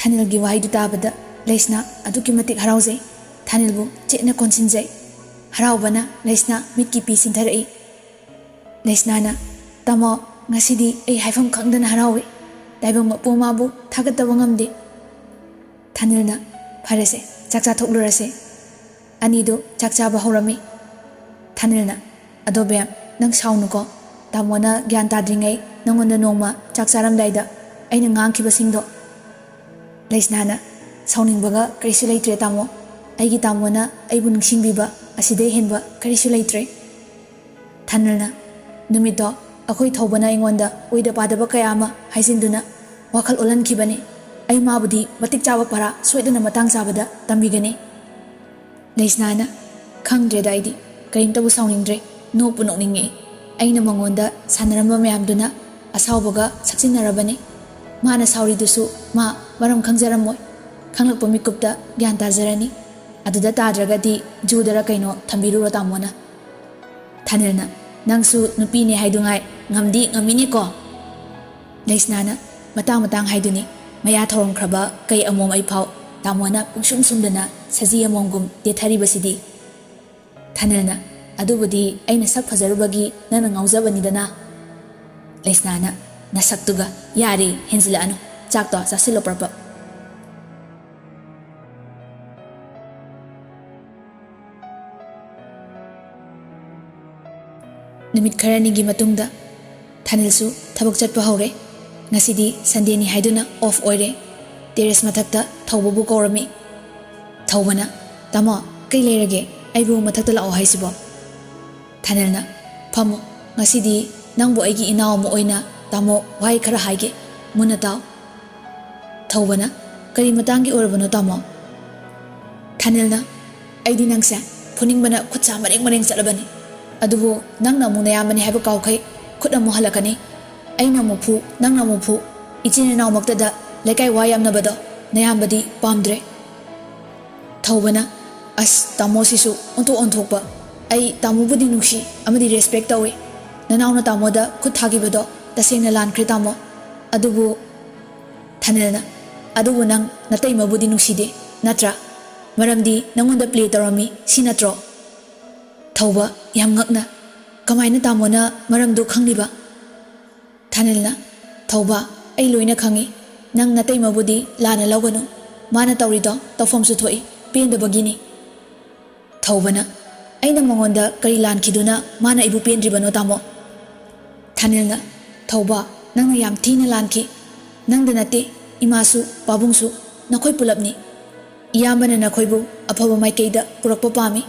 Thanilgi wahidu tabada Leisna aduki matik harauzai Thanilbu chekna konsinjai haraubana Leisna mitki pi sintharai Leisnana tamo ngasidi ei haifam khangdana harauwi daibang mapu mabu thagataba ngamde Thanilna pharese chakcha thoklurase anido chakcha ba horami Thanilna adobe nang saunuko tamona gyan tadringai nangonda nongma chakcharamdaida aina ngangkhiba singdo Leisnana sauningbaga karisu leitre tamo aigi tamona aibu ningsingbiba asidai henba karisu leitre Thanilna numito akhoi thobana ingonda oida padaba kayama haisinduna wakhal olankhibani ai mabudi matik chawa para soidana matang sabada tambigani Leisnana khangdre daidi karimtabu sauningdre nopu nokningi aina mangonda sanaramba mayamduna asawbaga saksinarabani mana sauridusu ma maram khangjaramoi khanglakpa mikupta gyan tajarani aduda tadragadi judara kaino thambiruro tamona Thanilna nangsu nupini haidungai ngamdi ngamini ko Leisnana matang haiduni maya thorongkraba kai amom ai phau tamona pungsum sumdana saji amongum dethari basidi Thanilna adubudi aina sak phajarubagi nana ngaujabani dana Leisnana nasaktuga yari henzila anu chakto sasilo prapa numit kharani gi matungda Thanilsu thabak chatpa hore ngasidi Sunday ni haiduna off oire terrace mathakta thawbu korami thawbana tamo kai leirage aibu mathakta lao haisibo Thanilna phamo ngasidi nangbu aigi inaw mo oina tamo wai khara haige munataw thawbana kari matangi orbano tamo Thanilna aidi nangsa phuningbana khutsa mareng chalabani adubu nangna mu nayamani haiba kawkhai khutna mu halakani aina mu phu nangna mu phu ichine naw maktada lekai wa yamna bado nayambadi pamdre thawbana as tamo sisu onthokpa ai tamu budi nungsi amadi respect tawi nanawna tamoda khut thagibado tasengna lankhre tamo adubu Thanilna adubu nang natai mabudi nungside natra maramdi nangonda play tarami sinatro thawba yam ngakna kamaina tamona maramdu khangliba Thanilna thawba ai loina khangi nang natai mabudi lana lawganu mana tawrido tawfamsu thoi penda bagini thawbana aina mangonda kari lankhiduna mana ibu pendribano tamo Thanilna thawba nang yam thina lanki nangda nate imasu pabungsu nakhoi pulapni iyambana nakhoibu afaba maikeida purakpa pami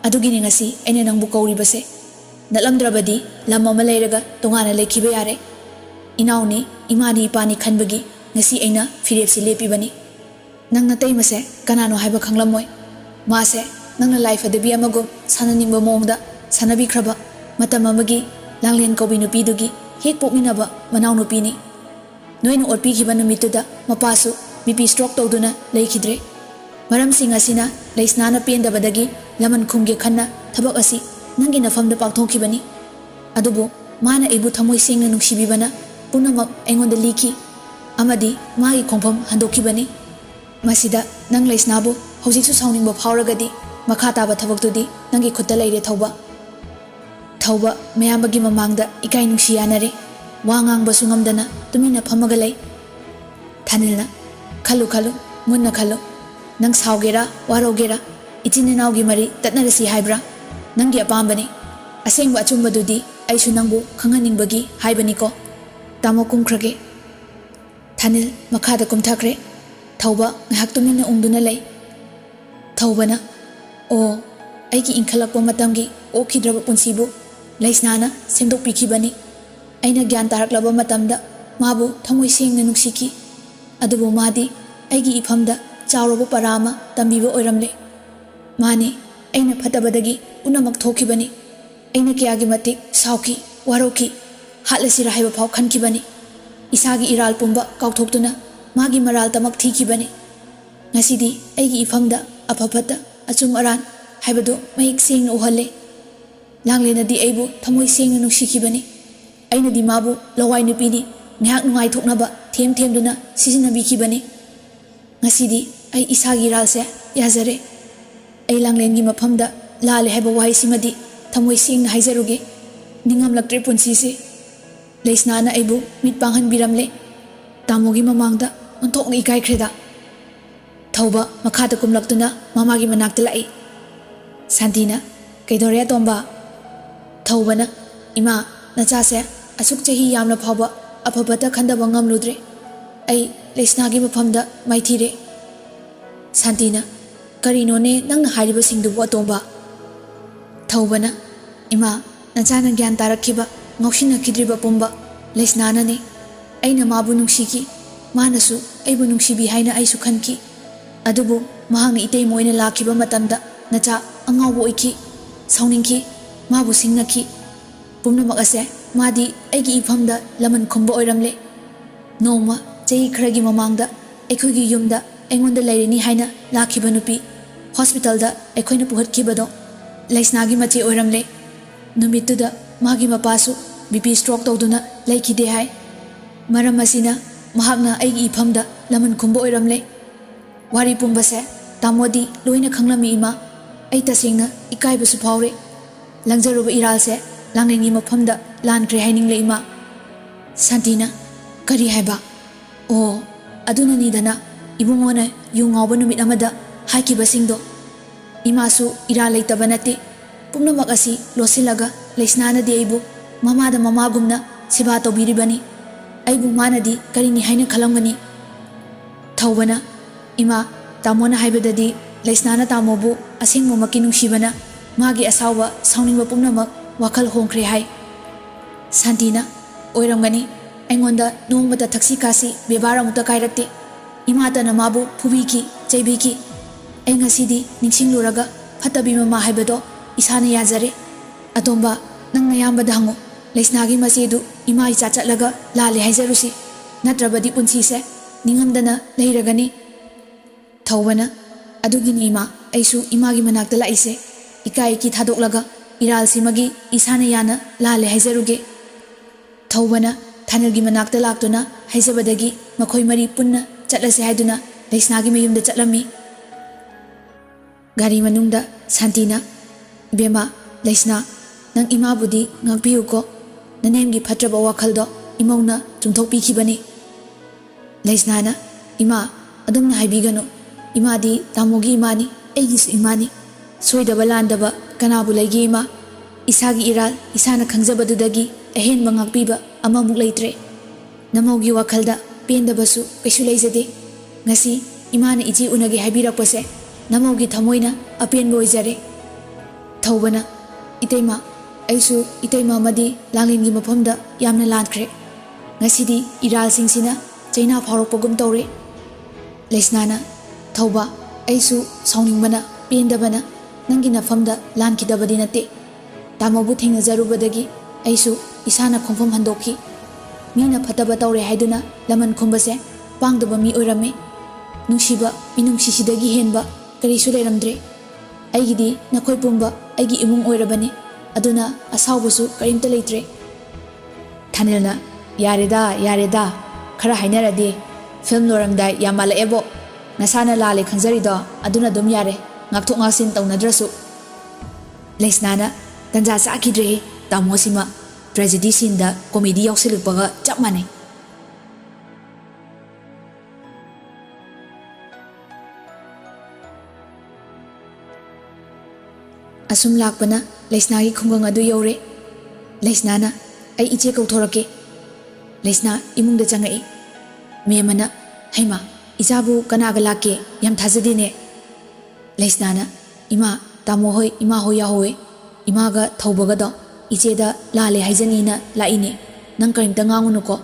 adugini ngasi aina nangbu kauribase nalamdrabadi lam ama leiraga tongana lekhiba yare inauni imani ipani khanbagi ngasi aina firepsi lepibani nangna taimase kanano haiba khanglamoi mase nangna life adabi amagum sananingba mongda sanabi khraba matam amagi langlen kobi nupidugi hek pokminaba manaw nupini noina orpi khiba numituda mapasu BP stroke tawduna leikhidre maram singa sina Leisnana pendabadagi laman khumge khanna thabak asi nangi nafamda pakthokibani adubu mana ibu thamoi singna nungsibibana punamak engonda liki amadi magi khongpham handokibani masida nang Leisnabu hojiksu sauningba phawragadi makha taba thabaktudi nangi khutta leire thawba mayambagi mamangda ikai nungsi yanare wangang basu ngamdana tumina phamaga lei Thanilna khalu munna khalu nang saugera warogera ichininawgi mari tatnarasi haibra nangi apambani asengba achumbadudi aisu nangbu khanganingbagi haibani ko tamo kumkhrage Thanil makhada kumthakre thawba ngahak tumina ungduna lei thawbana o aigi inkhalakpa matamgi okhidraba punsibu Leisnana semdokpikhibani aina gyan taraklaba matamda mabu thamoi sengna nuksiki adubu madi aigi ifamda chawraba parama tambiba oiramle mani aina phatabadagi unamak thokibani aina kiyagi matik sauki waroki halasira haiba phau khankibani isagi iral pumba kauthoktuna magi maral tamak thikibani ngasidi aigi ifamda aphapata achum aran haibado mayik sengna uhalle langlenadi aibu thamoi sengna nungsikibani ainadi mabu lawai nupini ngahak nungai thoknaba them duna sisinabi kibani ngasidi ai isagi ralse yazare ai langlengi mafamda lale haiba wahai simadi thamoi sing haijaruge ningam laktre punsi si leisna na aibu mit panghan biramle tamogi mamangda ontok ni kai khreda thauba makhata kumlaktuna mamagi manakta lai santina kaidore tomba thaubana ima nacha se asuk chahi yamna phaba afabata khandaba ngamludre ai leisna gi mafamda maithire santina karino ne nangna hariba singdu botomba thaubana ima nacha na gyan tarakhiba ngaushina khidriba pomba leisna na ne aina mabu nungshiki manasu aibu nungsibi haina aisu khanki adubu mahang itei moina lakhiba matamda nacha angawbo oiki sauningki mabu singnaki pumnamak ase madi aigi ifamda laman khumba oiramle noma chei khragi mamangda aikhogi yumda aingonda laireni haina lakhiba nupi hospital da aikhoina puhatkibado leisnagi machi oiramle numituda magi mapasu bp stroke tawduna laikide hai maram asina mahakna aigi ifamda laman khumba oiramle wari pumbase tamodi loina khanglami ima ai tasingna ikaibasu phawre langjaruba iralse langlengi mafamda lankre hainingle ima santina kari haiba o aduna ni dana ibungona yungawba numit amada haikiba singdo imasu ira leitaba nate pumnamak asi losilaga leisnana di aibu mamada mamagumna seba tawbiribani aibu manadi karini haina khalamgani thaubana ima tamona haibadadi leisnana tamobu asingmo maki nungshibana magi asawa sauningba pumnamak wakhal hongkhre hai santina oiramgani aingonda nongmata thaksi kasi bebara muta kairakte imata na mabu phubiki chaibiki ai ngasidi ningsingluraga phatabi mama haibado isana yazare atomba nangna yamba dango leisnagi masedu ima icha chatlaga lale haijarusi natrabadi punsi se ningamdana leiragani thaubana adugini ima aisu imagi manakta laise ikai ki thadoklaga iral simagi isana yana lale haijaruge thaubana thanelgi manakta laktuna haijabadagi makhoi mari punna chatlase haiduna leisnagi mayumda chatlami gari manungda santina bema leisna nang ima budi ngakbiu ko nanemgi phatraba wakhaldo imongna chumthokpi khibani leisna na ima adumna haibigano imadi tamogi imani eigis imani soidaba landaba kanabu legi ima isagi iral isana khangjabadudagi ahen mangakpiba amamuk leitre namogi wakhalda pendabasu kaisu leijade ngasi imana iji unagi haibirakpase namogi thamoina apenbo oijare thaubana iteima aisu iteima madi langlengi mafamda yamna lankhre ngasidi iral singsina chaina phawrokpagum tawre leisnana thauba aisu sauningbana pendabana nangi nafamda lankidabadi nate tamobu thengnajarubadagi aisu isana khomfam handokhi mina phataba tawre haiduna laman khumbase pangdaba mi oirame nungsiba minungsisidagi henba karisu leiramdre aigidi nakhoi pumba aigi imung oirabani aduna asawbusu karimta leitre thanelna yareda khara hainaradi film loramda yamala ebo nasana lale khangjarido aduna dum yare ngakthok ngasin tawnadrasu leisnana tanja sakidre tamosima tragedy scene da comedy yausilukpaga chap manai asum lakpana leisnagi khungang adu yore leisnana ai iche kauthorake leisna imungda changai memana haima ijabu kanaga lake yam thajadine leisnana ima tamo hoi ima hoya hoye imaga thaubaga do icheda lale haijanina laine nang karimta ngangunuko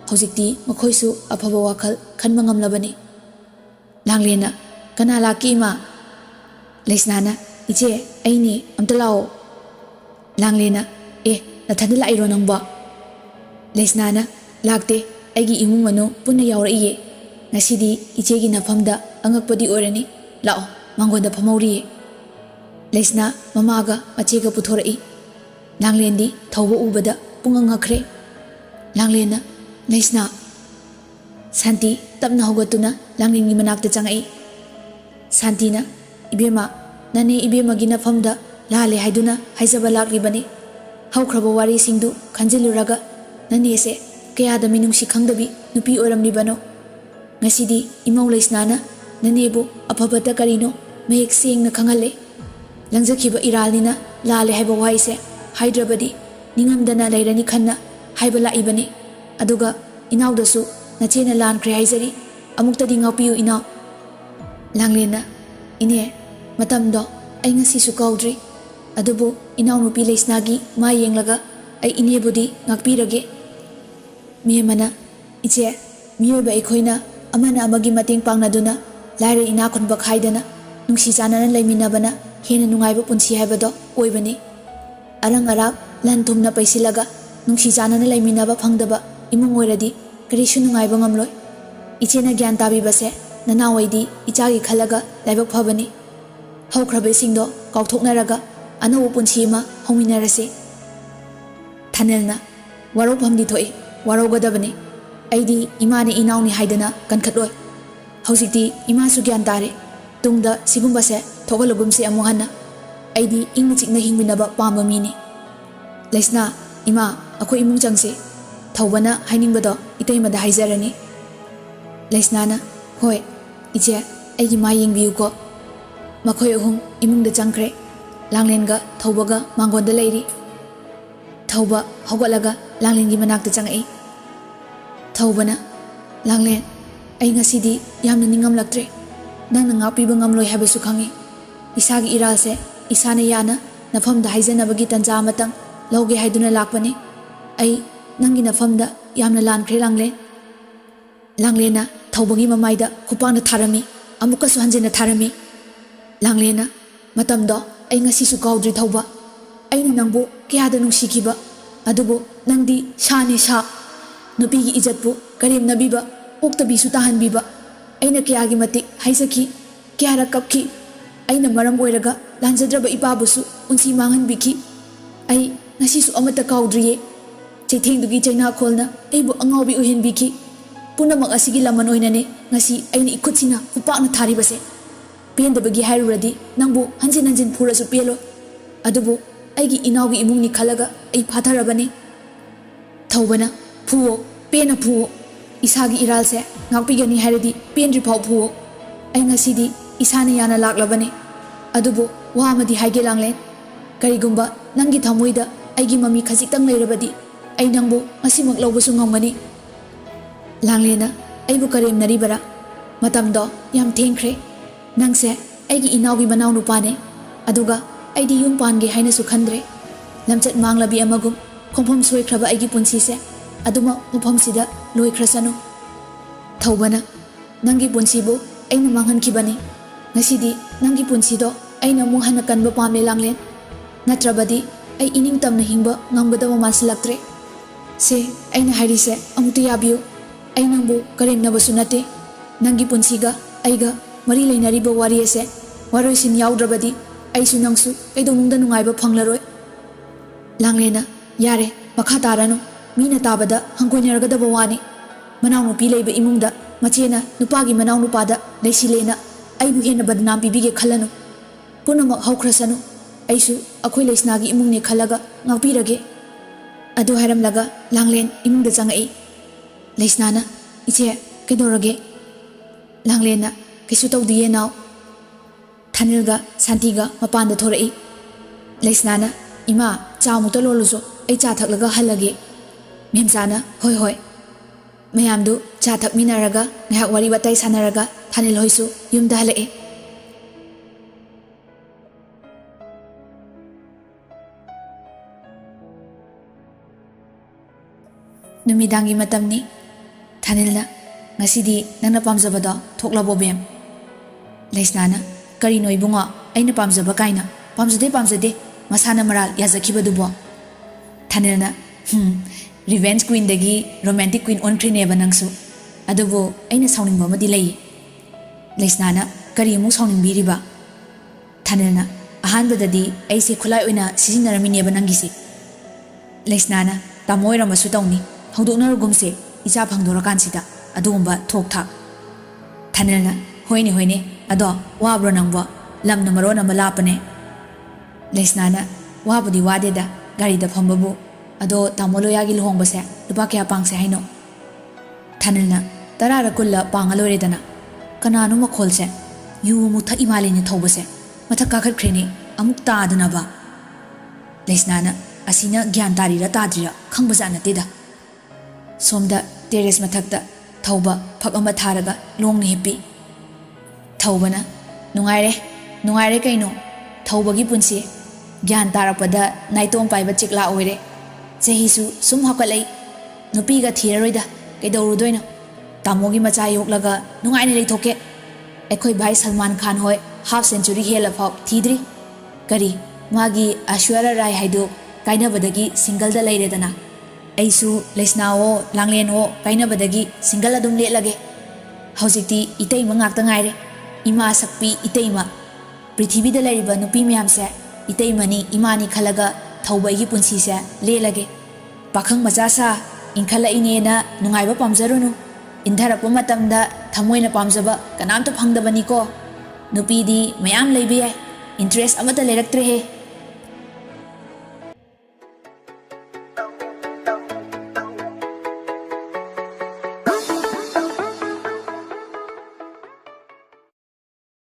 hojikti makhoisu afaba wakhal khanba ngamlabani langlena kana laki ima leisnana iche aini amta lao langlena nathanda lairo nangba leisnana lakte aigi imung manu punna yauraiye ngasidi ichegi nafamda angakpadi orani lao mangonda phamauri leisna mamaga machega puthorai langlendi thauba ubada punga ngakre langlena leisna Santi tapna hogatuna Langlengi manakta changai. Santina ibema nane ibemagi nafamda lale haiduna haijaba laklibani. Haukraba wari singdu khanjiluraga nane se kayada minungsi khangdabi nupi oramlibano. Ngasidi imau leisnana nanebu aphabata karino mayek sengna khangale. Langjakhiba iralnina lale haiba waise haidrabadi ningamdana lairani khanna haiba laibani. Aduga inaudasu nachena lankre haizari amuktadi ngaupiyu inaw. Langlena ine matamdo ai ngasisu kaudri adubu inaw nupi leisnagi ma yenglaga ai inebudi ngakpirage. Miyamana iche miyoba ikhoina amana amagi mateng pangnaduna laire ina khunba khaidana nungsi chanana laiminabana hena nungaiba punsi haibado oibani. Arang arab lan thumna paisilaga nungsi chanana laiminaba phangdaba imung oiradi karisu nungaiba ngamloi. Ichena gyan tabibase nanawaidi ichagi khalaga laibak phabani. Haukhrabe singdo kauthoknaraga anawu punsi ma hominarase. Thanelna waro phamdi thoi waro gadabani. Aidi imani inauni haidana kankhatloi. Hausikti ima su gyan tare tungda sigumbase thogalugumse amuhanna aidi ingna chikna hingminaba pamba mini. Leisna ima akhoi imung changse thawbana hainingbado itaimada haizarani. Leisnana hoi iche aigi ma yengbiuko. Makhoi ahum imungda changkhre. Langlenga thawbaga mangonda leiri. Thawba hogalaga Langlengi manakta changai. Thawbana Langlen ai ngasidi yamna ningamlaktre nangna ngapiba ngamloi habasu khangi. Isagi iralse isana yana nafamda haijanabagi tanja amatang lauge haiduna lakpani. Ai nangi nafamda yamna lankhre Langlen. Langlena thawbagi mamaida khupangna tharami amukasu hanjena tharami. Langlena matamdo ai ngasisu kaudri thawba aina nangbu kayada nungsikiba adubu nangdi shane sha nupigi ijatbu karim nabiba oktabisu tahanbiba aina kayagi matik haisaki kayara kapki aina maram oiraga lanjadraba ipabusu unsi manghanbiki ai ngasisu amata kaudriye. Cheithengdugi Cheinakhol aibu angaubi uhenbiki punamak asigi laman oinane ngasi aina ikutsina kupakna tharibase pendabagi hairuradi nangbu hanjin hanjin phurasu pelo adubu aigi inaugi imungni khalaga ai phatharabani. Thawbana phuo pena phuo isagi iralse ngakpigani hairadi pendri phau phuo ai ngasidi isana yana laklabani. Adubu wa amadi haige Langlen karigumba nangi thamoida aigi mami khajitang leirabadi ai nangbu ngasimak lawbasu ngamgani. Langlena aibu karem naribara matamdo yam thengkhre nangse aigi inaugi manau nupane aduga aidi yum pange haina su khandre. Lamchat manglabi amagum khongphom soikraba aigi punsise aduma mufamsida loikrasanu. Thawbana nangi punsibu aina manghankibani ngasidi nangi punsido aina mu hana kanba pamle Langlen natrabadi ai ining tamna hingba ngamgadaba mansilaktre. Se aina harise amutu yabiu ai nangbu karemnabasu nate nangi punsiga aiga mari leinariba wari ase waroisin yaudrabadi aisu nangsu kaidonungda nungaiba phanglaroi. Langlena yare makha taranu mina tabada hangkoinaragadaba wani. Manau nupi leiba imungda machena nupagi manau nupada leisilena aibu hena badnam pibige khalanu punamak haukrasanu aisu akhoi leisnagi imungne khalaga ngapirage. Adu haramlaga Langlen imungda changai. Leisnana iche kaidorage. Langlena kaisu tawdiye naw. Thanilga Santiga mapanda thorai. Leisnana ima chamukta loluso ai cha thaklaga halage. Memsana hoi hoi mayamdu cha thakminaraga ngahak wari batai sanaraga Thanil hoisu yumda halae. Numidangi matamni Thanilna ngasidi nangna pamjabado thoklabo bem. Leisnana karino ibunga aina pamjaba kaina pamjade masana maral yajakhibadubo. Thanilna revenge queen dagi romantic queen onkhrineba nangsu adubo aina sauningba madi lei. Leisnana kari mu sauningbiriba. Thanilna ahanbadadi aise khulai oina sizinaramineba nangisi. Leisnana tamoiramasu tawni hongdoknarugumse icha phangdorakansida ꯑꯗꯨꯒꯨꯝꯕ ꯊꯣꯛ ꯊꯥꯛ ꯊꯥꯅꯤꯜꯅ ꯍꯣꯏꯅꯦ ꯍꯣꯏꯅꯦ ꯑꯗꯣ ꯋꯥꯕ꯭ꯔꯣ ꯅꯪꯕꯣ ꯂꯝꯅ ꯃꯔꯣꯟ ꯑꯃ ꯂꯥꯞꯄꯅꯦ ꯂꯩꯁꯅꯥꯅ ꯋꯥꯕꯨꯗꯤ ꯋꯥꯗꯦꯗ ꯒꯥꯔꯤꯗ ꯐꯝꯕꯕꯨ ꯑꯗꯣ ꯇꯥꯃꯣ ꯂꯣꯌꯥꯒꯤ ꯂꯨꯍꯣꯡꯕꯁꯦ ꯂꯨꯄꯥ ꯀꯌꯥ ꯄꯥꯡꯁꯦ ꯍꯥꯏꯅꯣ ꯊꯥꯅꯤꯜꯅ 10ꯔ 10ꯂ ꯄꯥꯡꯉ ꯂꯣꯏꯔꯦꯗꯅ ꯀꯅꯥꯅꯣ ꯃꯈꯣꯜꯁꯦ ꯌꯨ ꯑꯃꯨꯛ ꯊꯛꯏ ꯃꯥꯜꯂꯤꯅꯦ ꯊꯧꯕꯁꯦ ꯃꯊꯛ ꯀꯥꯈꯠꯈ꯭ꯔꯦꯅꯦ ꯑꯃꯨꯛ ꯇꯥꯗꯅꯕ ꯂꯩꯁꯅꯥꯅ ꯑꯁꯤꯅ ꯒ꯭ꯌꯥꯟ ꯇꯥꯔꯤꯔ ꯇꯥꯗ꯭ꯔꯤꯔ ꯈꯪꯕꯖꯥꯠ ꯅꯠꯇꯦꯗ ꯁꯣꯝꯗ ꯇꯦꯔꯦꯁ ꯃꯊꯛꯇ ꯊꯧꯕ ꯐꯛ ꯑꯃ ꯊꯥꯔꯒ ꯂꯣꯡꯅ ꯍꯤꯞꯄꯤ ꯊꯧꯕꯅ ꯅꯨꯡꯉꯥꯏꯔꯦ ꯀꯩꯅꯣ ꯊꯧꯕꯒꯤ ꯄꯨꯟꯁꯤ ꯒ꯭ꯌꯥꯟ ꯇꯥꯔꯛꯄꯗ ꯅꯥꯏꯇꯣꯝ ꯄꯥꯏꯕ ꯆꯤꯛꯂꯥ ꯑꯣꯏꯔꯦ ꯆꯍꯤꯁꯨ ꯁꯨꯝ ꯍꯥꯞꯀꯠꯂꯛꯏ ꯅꯨꯄꯤꯒ ꯊꯤꯔꯔꯣꯏꯗ ꯀꯩꯗꯧꯔꯨꯗꯣꯏꯅꯣ ꯇꯥꯃꯣꯒꯤ ꯃꯆꯥ ꯌꯣꯛꯂꯒ ꯅꯨꯡꯉꯥꯏꯅ ꯂꯩꯊꯣꯛꯀꯦ ꯑꯩꯈꯣꯏ ꯚꯥꯏ ꯁꯜꯃꯥꯟ ꯈꯥꯟ ꯍꯣꯏ ꯍꯥꯐ ꯁꯦꯟꯆꯨꯔꯤ ꯍꯦꯜꯂꯐꯥꯎ ꯊꯤꯗ꯭ꯔꯤ ꯀꯔꯤ ꯃꯥꯒꯤ ꯑꯥꯏꯁ꯭ꯋꯔꯌ ꯔꯥꯏ ꯍꯥꯏꯗꯨ ꯀꯥꯏꯅꯕꯗꯒꯤ ꯁꯤꯡꯒꯜꯗ ꯂꯩꯔꯦꯗꯅ ꯑꯩꯁꯨ ꯂꯩꯁꯅꯥꯋꯣ ꯂꯥꯡꯂꯦꯟꯋꯣ ꯀꯥꯏꯅꯕꯗꯒꯤ ꯁꯤꯡꯒꯜ ꯑꯗꯨꯝ ꯂꯦꯠꯂꯒꯦ ꯍꯧꯖꯤꯛꯇꯤ ꯏꯇꯩꯃ ꯉꯥꯛꯇ ꯉꯥꯏꯔꯦ ꯏꯃꯥ ꯁꯛꯄꯤ ꯏꯇꯩꯃ ꯄ꯭ꯔꯤꯊꯤꯕꯤꯗ ꯂꯩꯔꯤꯕ ꯅꯨꯄꯤ ꯃꯌꯥꯝꯁꯦ ꯏꯇꯩꯃꯅꯤ ꯏꯃꯥꯅꯤ ꯈꯜꯂꯒ ꯊꯧꯕ ꯑꯩꯒꯤ ꯄꯨꯟꯁꯤꯁꯦ ꯂꯦꯜꯂꯒꯦ ꯄꯥꯈꯪ ꯃꯆꯥ ꯁꯥ ꯏꯟꯈꯠꯂꯛꯏꯅꯦꯅ ꯅꯨꯡꯉꯥꯏꯕ ꯄꯥꯝꯖꯔꯨꯅꯨ ꯏꯟꯊꯔꯛꯄ ꯃꯇꯝꯗ ꯊꯃꯣꯏꯅ ꯄꯥꯝꯖꯕ ꯀꯅꯥꯝꯇ ꯐꯪꯗꯕꯅꯤꯀꯣ ꯅꯨꯄꯤꯗꯤ ꯃꯌꯥꯝ ꯂꯩꯕ ꯌꯥꯏ ꯏꯟꯇꯔꯦꯁ ꯑꯃꯠꯇ ꯂꯩꯔꯛꯇ꯭ꯔꯦꯍꯦ